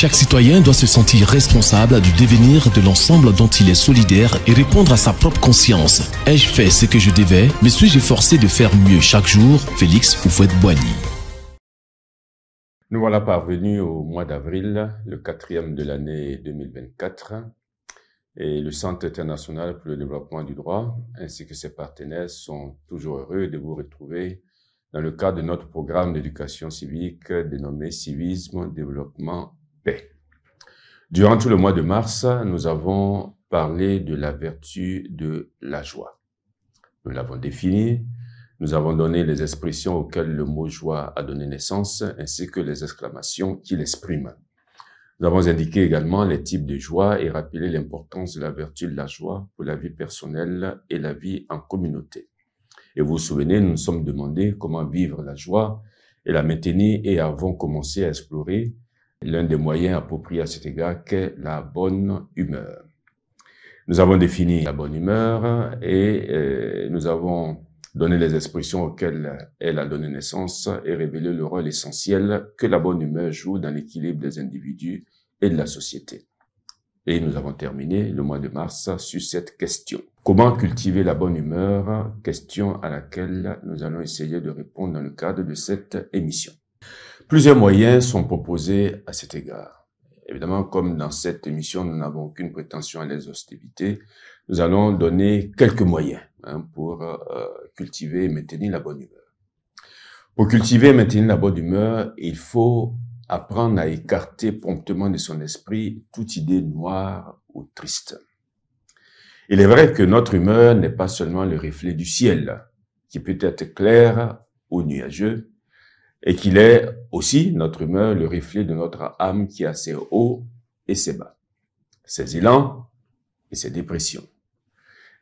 Chaque citoyen doit se sentir responsable du devenir de l'ensemble dont il est solidaire et répondre à sa propre conscience. Ai-je fait ce que je devais? Me suis-je forcé de faire mieux chaque jour? Félix Houphouët-Boigny. Nous voilà parvenus au mois d'avril, le 4e de l'année 2024, et le Centre international pour le développement du droit ainsi que ses partenaires sont toujours heureux de vous retrouver dans le cadre de notre programme d'éducation civique dénommé Civisme, Développement, Paix. Durant tout le mois de mars, nous avons parlé de la vertu de la joie. Nous l'avons définie, nous avons donné les expressions auxquelles le mot joie a donné naissance ainsi que les exclamations qu'il exprime. Nous avons indiqué également les types de joie et rappelé l'importance de la vertu de la joie pour la vie personnelle et la vie en communauté. Et vous vous souvenez, nous nous sommes demandé comment vivre la joie et la maintenir et avons commencé à explorer l'un des moyens appropriés à cet égard qu'est la bonne humeur. Nous avons défini la bonne humeur et nous avons donné les expressions auxquelles elle a donné naissance et révélé le rôle essentiel que la bonne humeur joue dans l'équilibre des individus et de la société. Et nous avons terminé le mois de mars sur cette question. Comment cultiver la bonne humeur? Question à laquelle nous allons essayer de répondre dans le cadre de cette émission. Plusieurs moyens sont proposés à cet égard. Évidemment, comme dans cette émission, nous n'avons aucune prétention à l'exhaustivité, nous allons donner quelques moyens pour cultiver et maintenir la bonne humeur. Pour cultiver et maintenir la bonne humeur, il faut apprendre à écarter promptement de son esprit toute idée noire ou triste. Il est vrai que notre humeur n'est pas seulement le reflet du ciel, qui peut être clair ou nuageux, et qu'il est aussi, notre humeur, le reflet de notre âme qui a ses hauts et ses bas, ses élans et ses dépressions.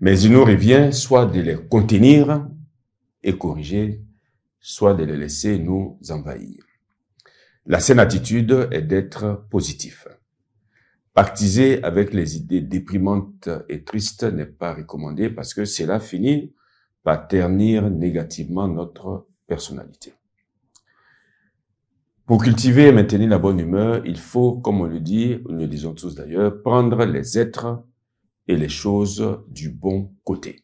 Mais il nous revient soit de les contenir et corriger, soit de les laisser nous envahir. La saine attitude est d'être positif. Pactiser avec les idées déprimantes et tristes n'est pas recommandé parce que cela finit par ternir négativement notre personnalité. Pour cultiver et maintenir la bonne humeur, il faut, comme on le dit, nous le disons tous d'ailleurs, prendre les êtres et les choses du bon côté.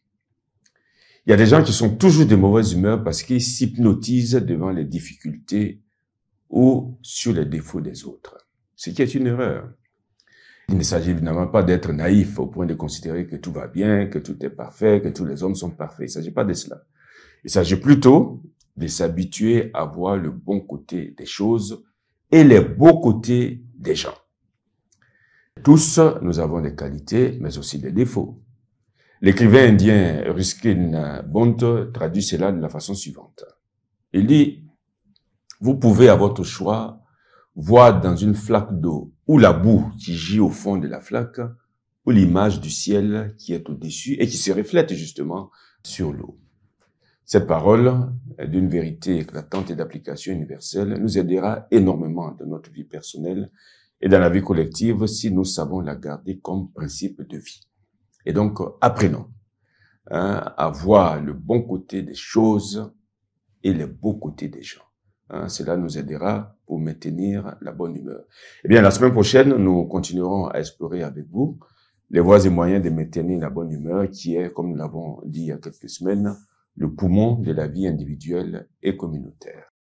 Il y a des gens qui sont toujours de mauvaise humeur parce qu'ils s'hypnotisent devant les difficultés ou sur les défauts des autres, ce qui est une erreur. Il ne s'agit évidemment pas d'être naïf au point de considérer que tout va bien, que tout est parfait, que tous les hommes sont parfaits. Il ne s'agit pas de cela. Il s'agit plutôt de s'habituer à voir le bon côté des choses et les beaux côtés des gens. Tous, nous avons des qualités, mais aussi des défauts. L'écrivain indien Ruskin Bond traduit cela de la façon suivante. Il dit: vous pouvez à votre choix voir dans une flaque d'eau ou la boue qui gît au fond de la flaque ou l'image du ciel qui est au-dessus et qui se reflète justement sur l'eau. Cette parole, d'une vérité éclatante et d'application universelle, nous aidera énormément dans notre vie personnelle et dans la vie collective si nous savons la garder comme principe de vie. Et donc, apprenons à voir le bon côté des choses et les beaux côtés des gens. Cela nous aidera pour maintenir la bonne humeur. Eh bien, la semaine prochaine, nous continuerons à explorer avec vous les voies et moyens de maintenir la bonne humeur qui est, comme nous l'avons dit il y a quelques semaines, le poumon de la vie individuelle et communautaire.